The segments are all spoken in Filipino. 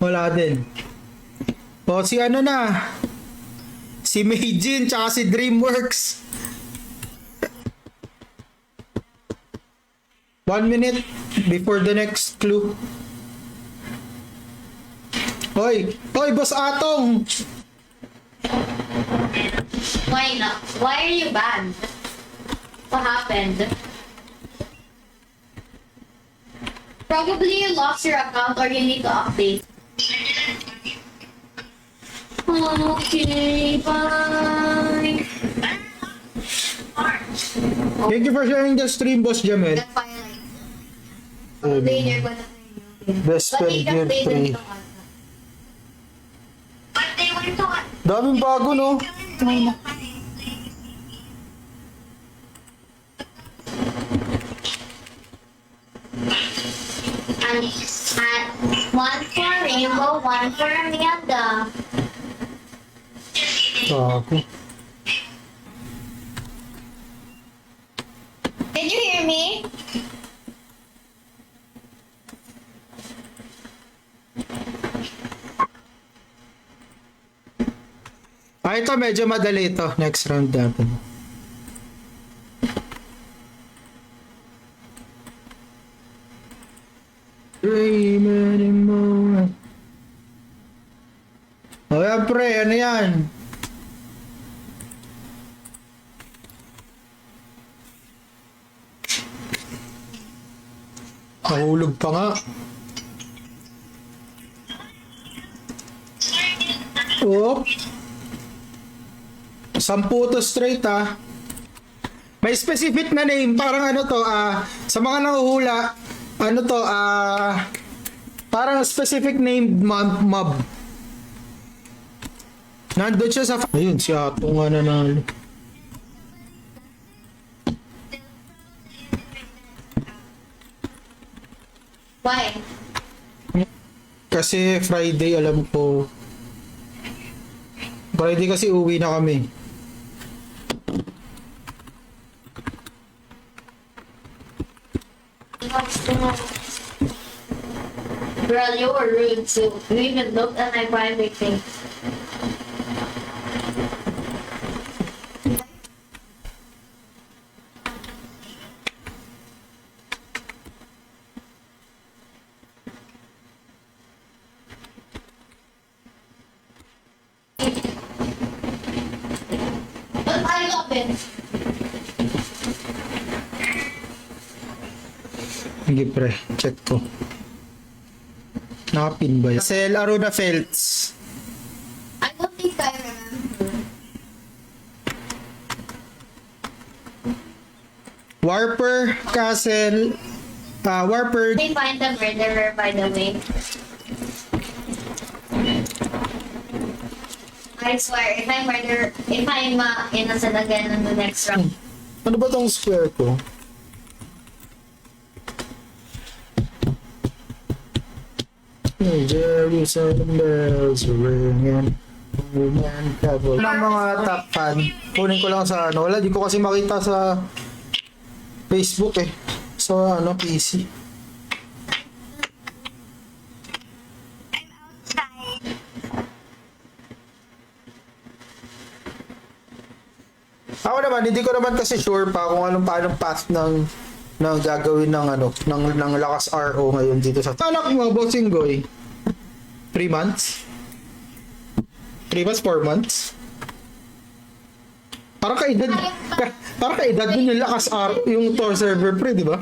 Wala din. O, si ano na? Si Meijin, tsaka si DreamWorks. 1 minute before the next clue. Hoy! Hoy, Boss Atong! Why not? Why are you banned? What happened? Probably you lost your account or you need to update. Okay, bye. Thank you for sharing the stream, Boss Jamel. That's why later gonna Vesper Gear 3. But they went to Daming bago, no? and one for Rainbow, one for Amanda. Bago. Did you hear me? Ah, ito medyo madali ito. Next round natin. Dream anymore. O yan pre, ano yan? Nahulog pa nga. Oh. 10 to straight ah. May specific na name, parang ano to, sa mga nanguhula, ano to, parang specific name mob. Nandun siya sa... Ayun, si Ato nga nanalo. Why? Kasi Friday, alam ko. Friday kasi uwi na kami. Girl, you were rude too. You even looked at my private thing. But I love it. Sige pre, check ko. Nakapin ba yun? Sel Aruna Feltz. I don't think I remember. Warper Castle. Warper. They find the murderer, by the way. I swear, if I'm innocent again in the next round. Ano ba tong square ko? Jerusalem bells ringing. Ng mga top fan. Kunin ko lang sa ano. Wala, di ko kasi makita sa Facebook eh. Sa ano, PC. Ako naman, hindi ko naman kasi sure pa kung paanong path ng gagawin ng ng Lakas RO ngayon dito sa anak mo, Bossing Goy. 3 months? 3 months, 4 months? Parang kaedad din yung Lakas RO, yung Tor server pre, di ba?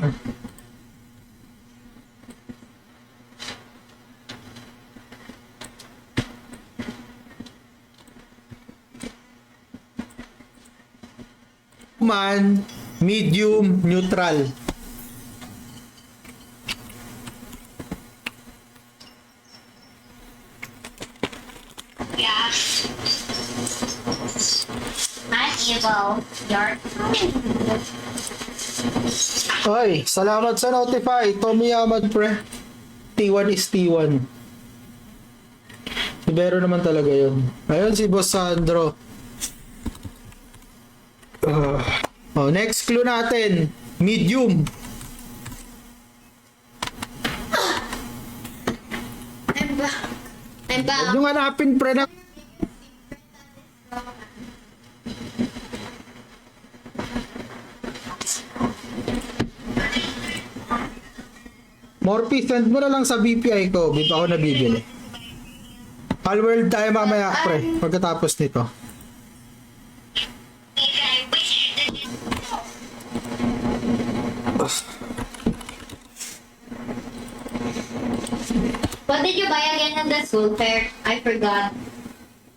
Man, medium, neutral. Yeah. I'm evil. You're Ay, salamat sa notify. Tommy Ahmad pre. T1 is T1. Ibero naman talaga yun. Ayun si Boss Sandro. Next clue natin. Medium. I'm back. I'm back. Huwag yung hanapin, pre, na... Morphe, send mo na lang sa BPI ko. Di pa ako nabibili. Palworld tayo mamaya, pre. Pagkatapos nito. What did you buy again at the school fair? I forgot.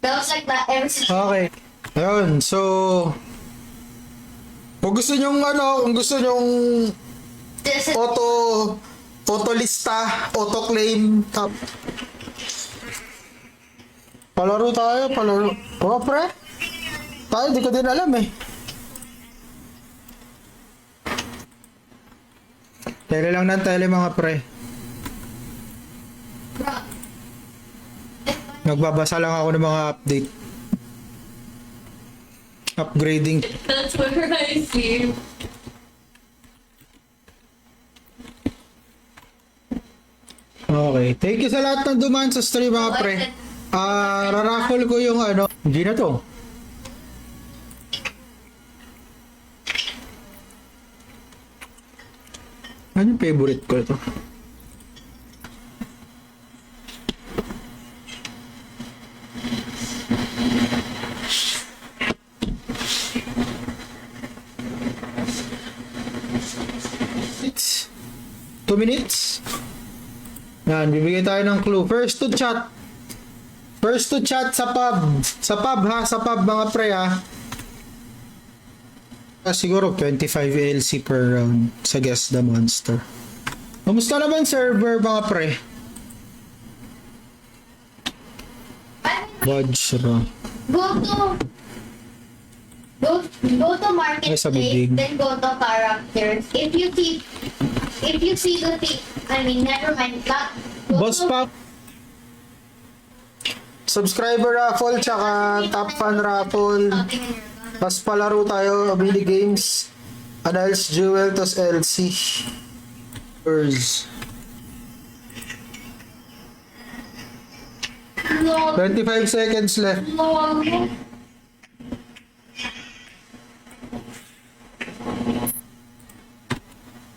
That was like that ever since. Okay. Ayun, so... Kung gusto nyong kung gusto nyong This is autolista, auto-claim, palaro tayo, palaro. Oh, pre. Tayo, di ko din alam eh. Tele lang ng tele, mga pre. Nagbabasa lang ako ng mga update. Upgrading. That's where I see. Okay. Thank you sa lahat ng dumaan sa stream, mga pre. Raraffle ko yung Hindi na to. Ano yung favorite ko ito? It's 2 minutes. Yan, bibigay tayo ng clue. First to chat. First to chat sa pub. Sa pub ha, sa pub mga pre ha. Siguro 25 LC per round sa Guess the Monster. Kamusta naman server mga pre? Vajra. Go to Ay, sa marketplace, bibig. then go to characters. If you see the thing, I mean, never mind that. Boss pa. Subscriber raffle tsaka top fan raffle. Pas palaro tayo, mini games. Adults Jewel tos LC. Birds. No, 25 seconds left. no.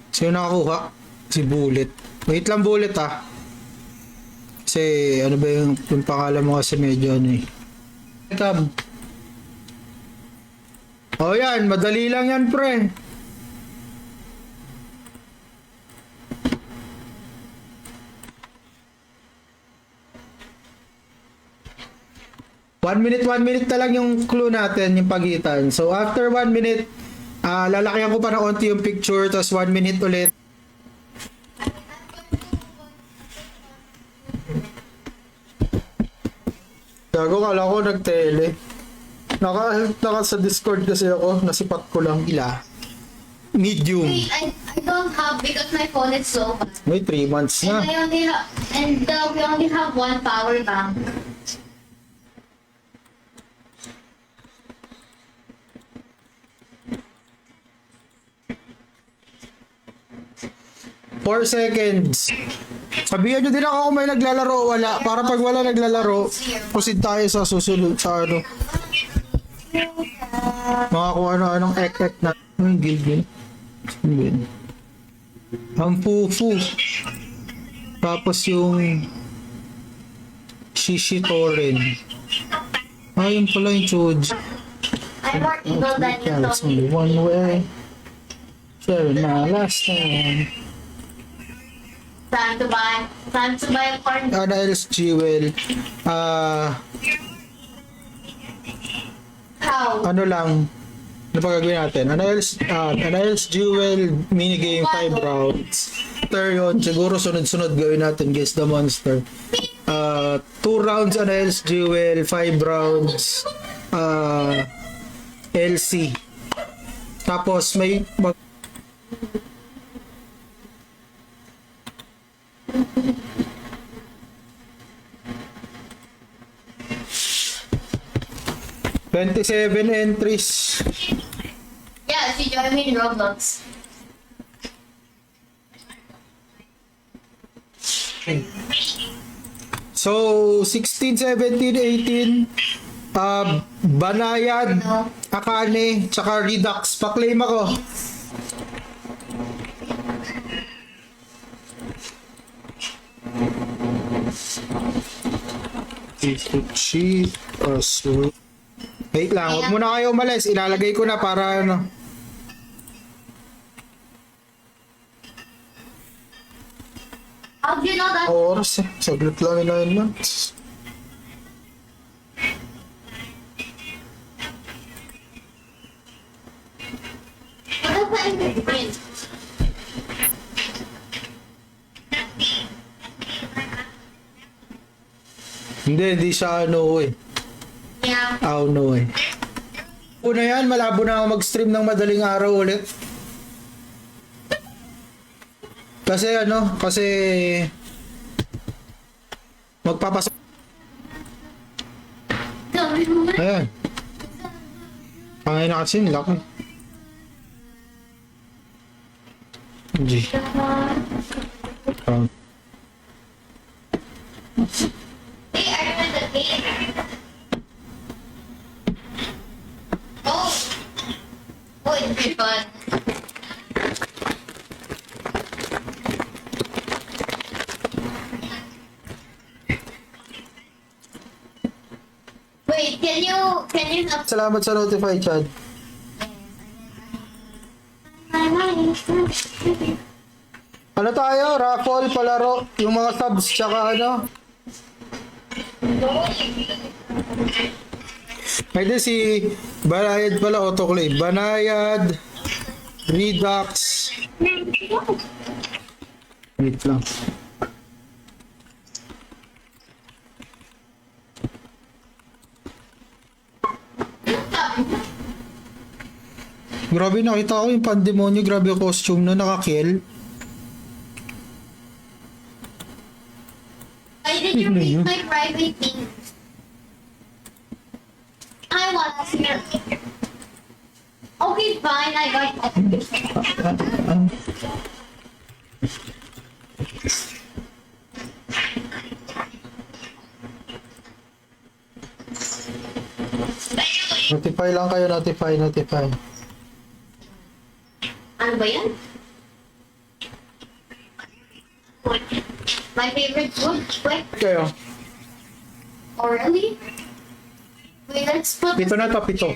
Sino nakakuha? Si Bullet. Wait lang, Bullet ah. Kasi ano ba yung pangalan mo kasi medyo eh. Come. Oh yan, madali lang yan pre. One minute na lang yung clue natin, yung pagitan. So after 1 minute, lalakyan ko pa ng onti yung picture, tapos 1 minute ulit. Gago, kala ko nag-tele. Naka sa Discord kasi ako, nasipat ko lang. Medium. Wait, I don't have because my phone is so bad. May 3 months And na. I only have, we only have one power bank. Four seconds. Sabihan nyo din ako kung may naglalaro o wala. Para pag wala naglalaro, proceed tayo sa susunod sa mga kung ano-anong ek-ek na. Ang gilgil. Ang fufu. Tapos yung Shishitoren. Yun pala yung Choji. I'm more evil than you, It's only Tony. one way. Share my last time. Time to buy a corn. Anaels Jewel. How? Ano lang. Ano pa gagawin natin? Anaels Jewel minigame 5 rounds. After yun, siguro sunod-sunod gawin natin Guess the Monster. 2 rounds Anaels Jewel, 5 rounds LC. Tapos may 27 entries. Yeah, if you join me in Roblox. So So, 16, 17, 18, Banayad, No. Akane, tsaka Redux. Pa-claim ako. Cheat. Wait lang, huwag muna kayo umalis. Ilalagay ko na para ano. How do you know that? Oras eh. Saglit lang yung 9 months. What about in the print? Hindi siya ano eh. Yeah. No eh. Una yan, malabo na ako mag-stream ng madaling araw ulit. Kasi magpapasok. Ayan. Pangay na kasi nila ko. G. Hey, I remember the game. Oh. Oh, it's fun. Wait, can you help? Salamat sa notify, Chad. Ano tayo? Raffle, palaro, yung mga subs, tsaka ano? Pwede si Banayad pala, autoclave. Banayad, Redux. Wait lang. Grabe, nakita ko yung pandemonyo. Grabe yung costume na nakakill. Why did you read my private things? I want to hear. Okay, fine, I got Notify lang kayo, notify. Ano ba yan? My favorite food? Wait, Kayo. oh really? Wait, let's put Pito na to, pito.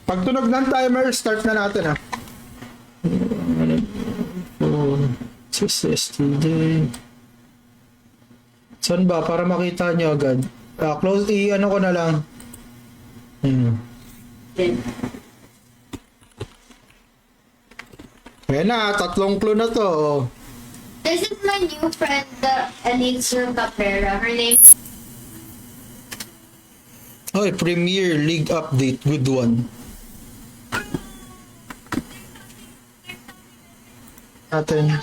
Pag tunog ng timer, start na natin ha. SSTD. Saan ba? Para makita nyo agad. Close, ano ko na lang. Ayan na, 3 clue na to. This is my new friend, Elixir Caprera. Her name. Okay, Premier League update. Good one. Natin.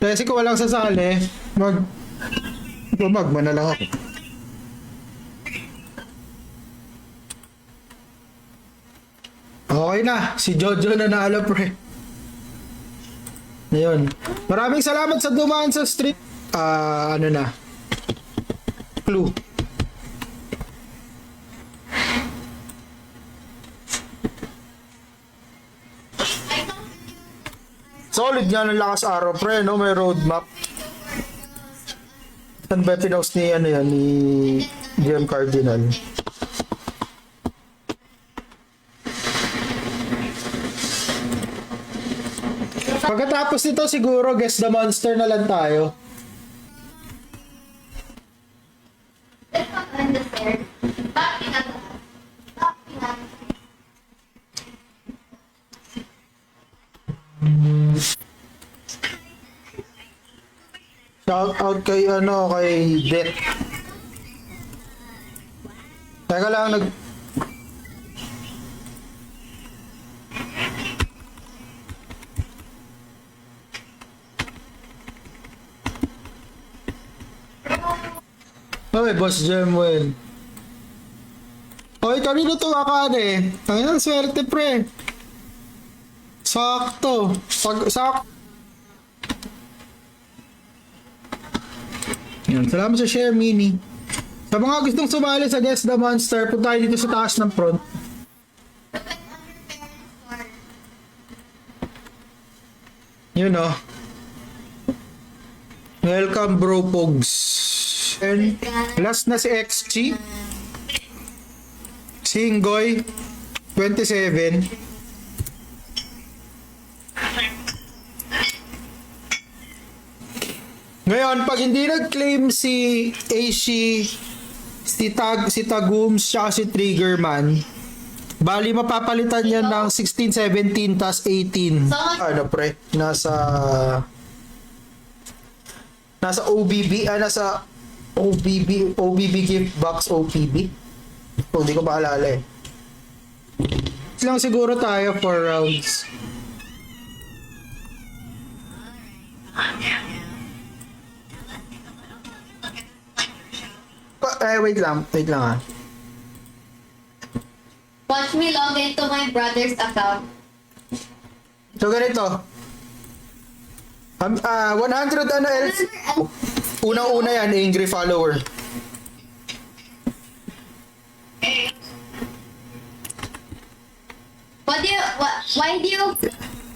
Kasi kung walang sasali, magma na lang ako. Okay na, si Jojo na naalo pre. Ayun. Maraming salamat sa dumaan sa stream. Ano na? Clue. Solid nga ng lakas araw pre, no? May roadmap. Saan ba pinost ni ano yan, ni GM Cardinal? Pagkatapos nito siguro Guess the Monster na lang tayo. Let's go on the stairs. Backing up. Backing up. Shout out kay ano, kay Det. Teka lang, Okay, Boss Jemuel. Okay, kanino to Akane? Ang swerte pre. Sakto. Yan, salamat sa share, Mini. Sa mga gustong sumali sa Guess the Monster, punta tayo dito sa taas ng front. You know. Welcome, bro Pogs. And last na si XG. Singoy, 27. Ngayon, pag hindi nag-claim si Aishi, si Tagums, tsaka si Triggerman, bali mapapalitan yan ng 16, 17, tas 18. Ano pre? Nasa OBB, nasa OBB gift box OPB. Oh, hindi ko maalala eh. Lang siguro tayo 4 rounds. Wait lang ah. Watch me log into my brother's account. So ganito. 100 ano else? Unang-una yan, angry follower. Why do you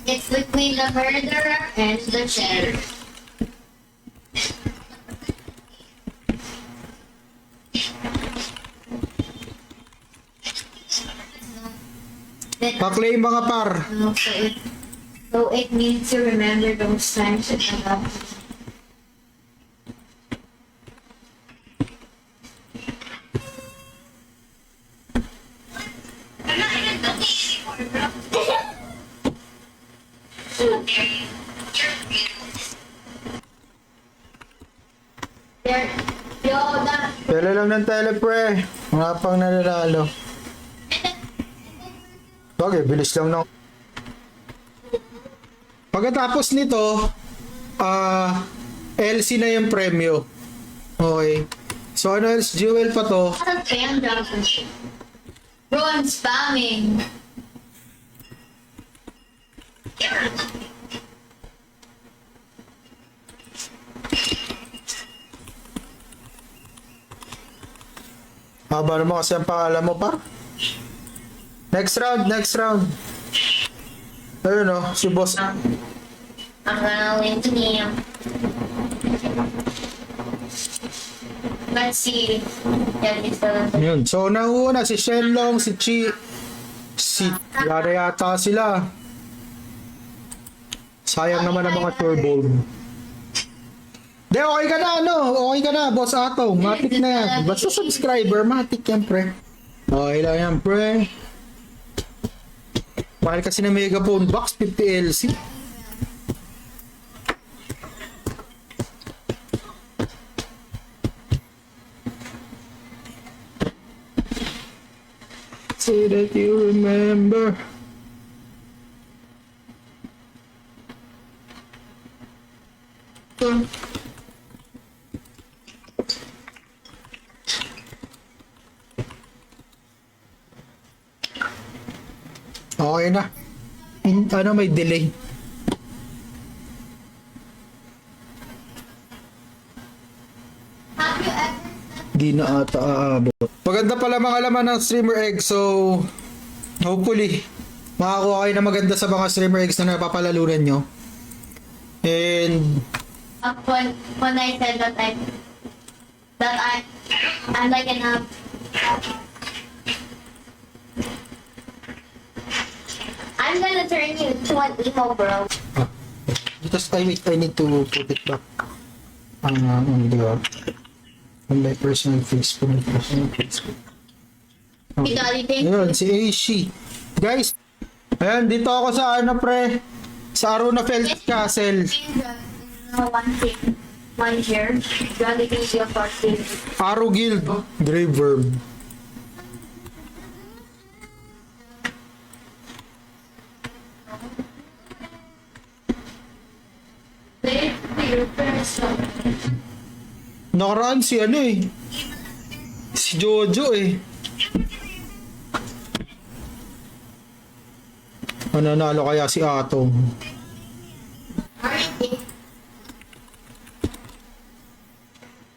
it's between the murderer and the sheriff? Pa-claim mga par. So it means to remember those times that happened. Tele lang ng tele pre. Mga pang nanalo. Okay, bilis lang ng... Pagkatapos nito, LC na yung premyo. Okay. So ano else? Jewel pa to. Bro, I'm spamming. Haba naman kasi ang pangalan mo pa. Next round. Ayun o, si boss. I'm gonna win to him. Let's see. Yeah, this one. Yun. So, nauna si Shenlong, si Chi, si Yara yata sila. Sayang naman ang mga turbo. De, okay ka na, Okay ka na, Boss Atong. Matik na yan. Basta subscriber, matik yan, pre. Okay lang yan, pre. Mahal kasi na Megaphone Box, 50 LC. Say that you remember. Okay na. Ano, may delay. Have you ever Di na ata aabot. Maganda pala mga laman ng streamer egg. So, hopefully, makakuha kayo na maganda sa mga streamer eggs na napapalalunan nyo. And, when I said that I'm like an I'm gonna turn you to an emo bro. because I need to put it back on my personal Facebook. Okay. Ayun, si Aishi. Guys, ayan, dito ako sa ano pre, sa Aruna Felt Castle. One here. Duality of party. Aro Guild, Grave Verb. Nakaraan si ano eh. Si Jojo eh. Mananalo kaya si Atong.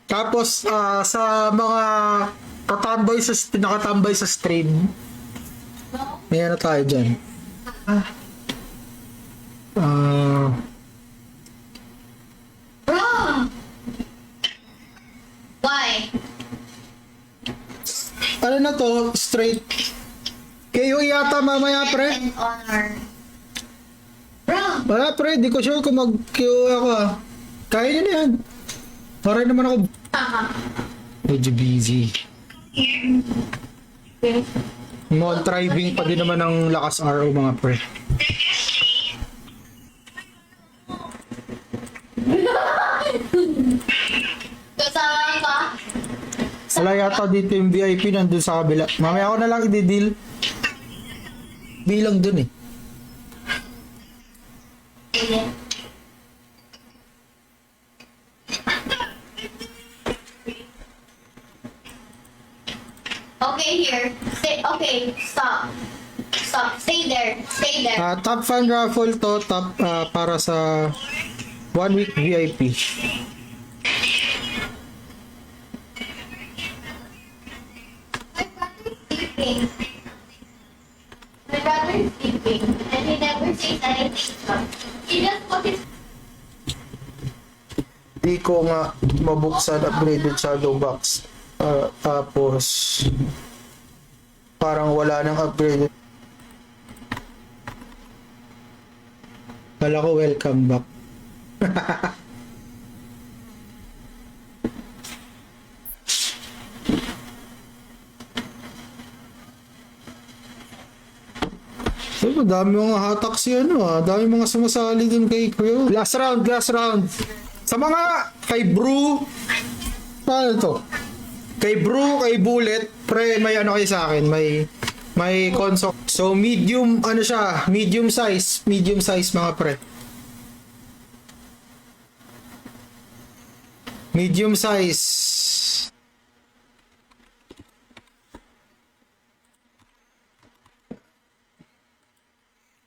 Tapos sa mga nakatambay sa stream, may ano tayo dyan. Bro! Why? Ano na to? Straight. KO yata mamaya pre. And honor. Bro! Wala pre, di ko sure kung mag-KO ako ah. Kaya nyo na yan. Parang naman ako medyo busy. Non-thriving pa din naman ng lakas RO mga pre. Kasama ka? Wala yata dito yung VIP nandun sa kabila. Mamaya ako na lang i-deal. Bilang dun eh. Okay, here. Okay, stop. Stop. Stay there. Stay there. Top fan raffle to, top para sa 1 week VIP. My brother's sleeping. My brother's sleeping. And he never says anything. He just put his... Di ko nga mabuksan upgraded shadow box. Tapos parang wala nang upgrade. Kala ko welcome back. So, madami mga hatak si dami mga sumasali dun kay Crew. Last round. Sa mga kay Brew, paano to? Kay Brew, kay Bullet, pre, may ano kayo sa akin, may console. So medium, medium size mga pre. Medium size.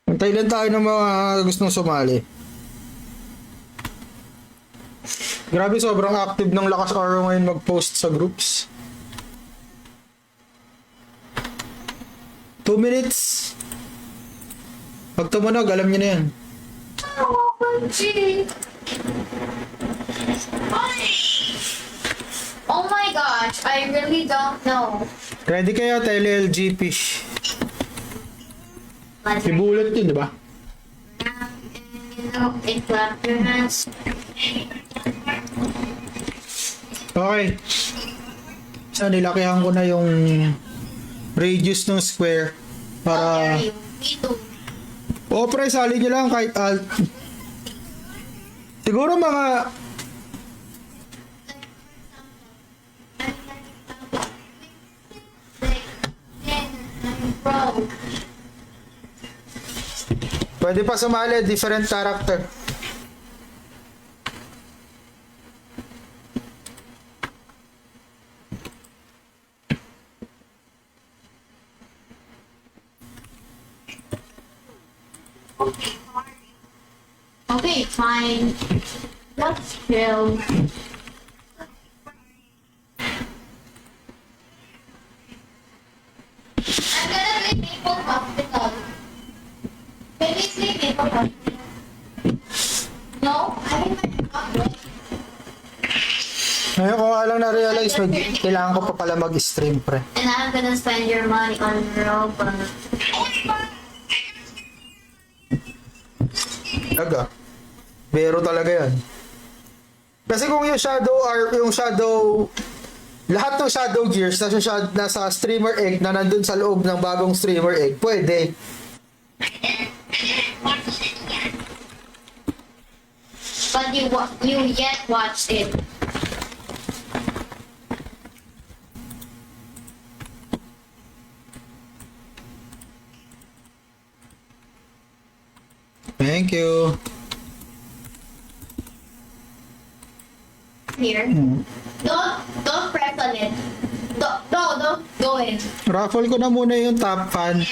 Antay lang tayo ng mga gustong sumali. Grabe, sobrang active ng Lakas Araw ngayon mag-post sa groups. 2 minutes. Pag tumunog, alam niyo na yan. Oh my gosh, I really don't know. Ready kayo, tele-LG fish. Si Bullet yun, di ba? It clap your hands. Okay. So, nilakihan ko na yung radius ng square para... Me too. O, pre, sali nyo lang kahit alt. Siguro mga... Bro. Pwede pa sumali, different character. Okay, fine. Let's chill. I'm gonna play Maple Hospital. Can we play Maple Hospital? No? I mean, Ngayon ko nga lang na-realize, kailangan ko pa pala mag-stream, pre. and I'm gonna spend your money on Robux. Talaga. Pero talaga yan. Kasi kung yung lahat ng Shadow Gears nasa streamer egg na nandun sa loob ng bagong streamer egg, pwede. But you yet watched it. Thank you. Here. Don't press on it. Don't go in. Raffle ko na muna yung top fan.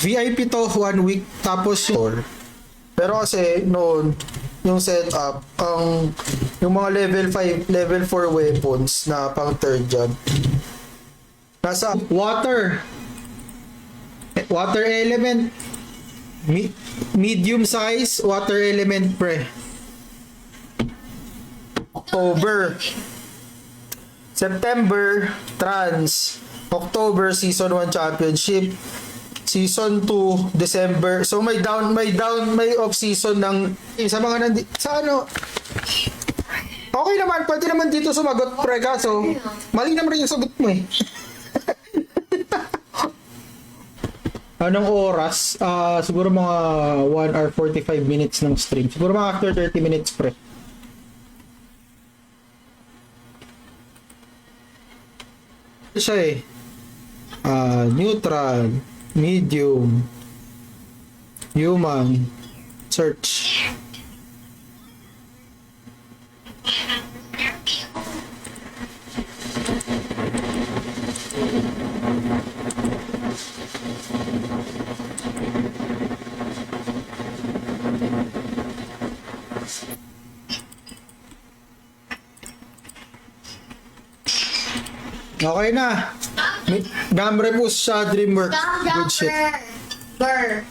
VIP to 1 week tapos pero kasi noon yung setup yung mga level 5 level 4 weapons na pang third gen nasa water element medium size water element pre. September trans, October season 1 championship, season 2 December. So may off season ng sa mga sa ano. Okay naman, pwede naman dito sumagot pre kaso mali naman rin yung sagot mo eh. Anong oras? Siguro mga 1 hour 45 minutes ng stream. Siguro mga after 30 minutes pre. Siya eh. Neutral, medium, human, search. Okay na. Gamre po sa DreamWorks. Good shit. Burr.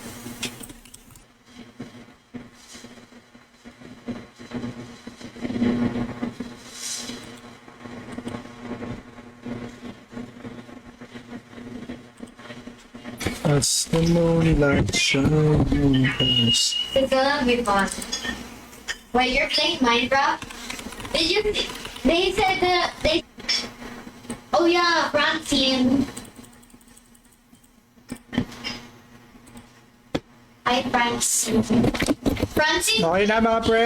As the moonlight shines. It's gonna be fun. Wait, you're playing Minecraft? Did you? They said that they. Oh yeah, Francine. Hi, Francine. Francine, Okay na mga pre.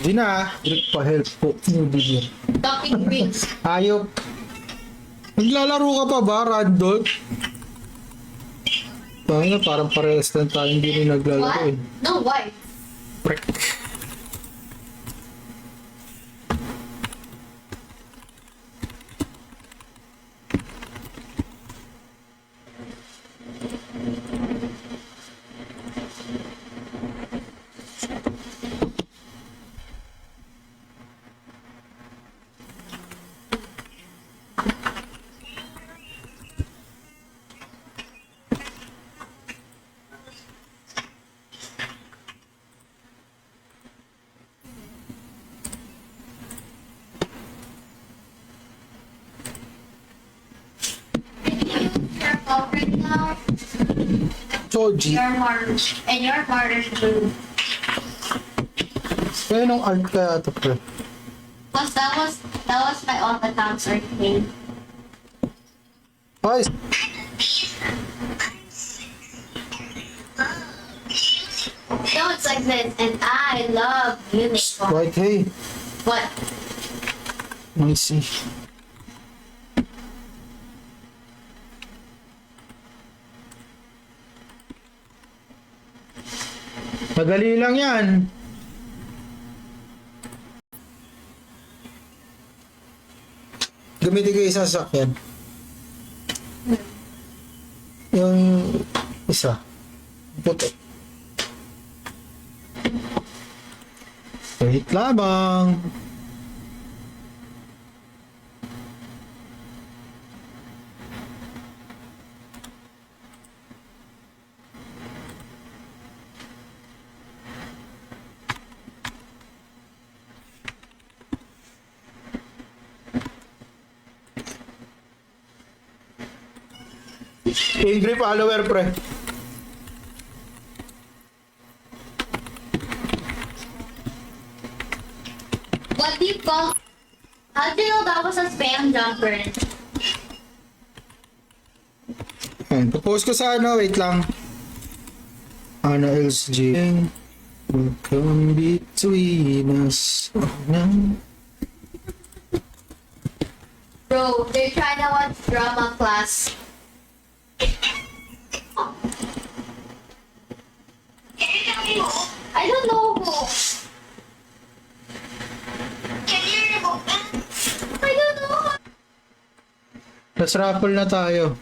Di na. Direct pa help po. Hindi talking Greeks. Ayop. Naglalaro ka pa ba, Randolph? Tangina, parang parehas lang tayo hindi rin naglalaro What? eh. No, why? Prick. Your favorite now? Choji. Your martyrs. And your martyrs too. Kaya nung art kaya ito pre. Cause that was my own account's arcade. Ay, No, it's like this, and I love unicorn. right, hey. What? Noisy. Madali lang yan. Gamitin ko isang sasakyan. Yung isa. Puto. Wait lamang. Angry follower, pre. What do you call? How do you know that was a spam jumper? Ayan, post ko sa ano, wait lang. Ano else, G? Will come between us. Bro, they're trying to watch drama class. I don't know who. Can you remove it? I don't know. Let's raffle na tayo.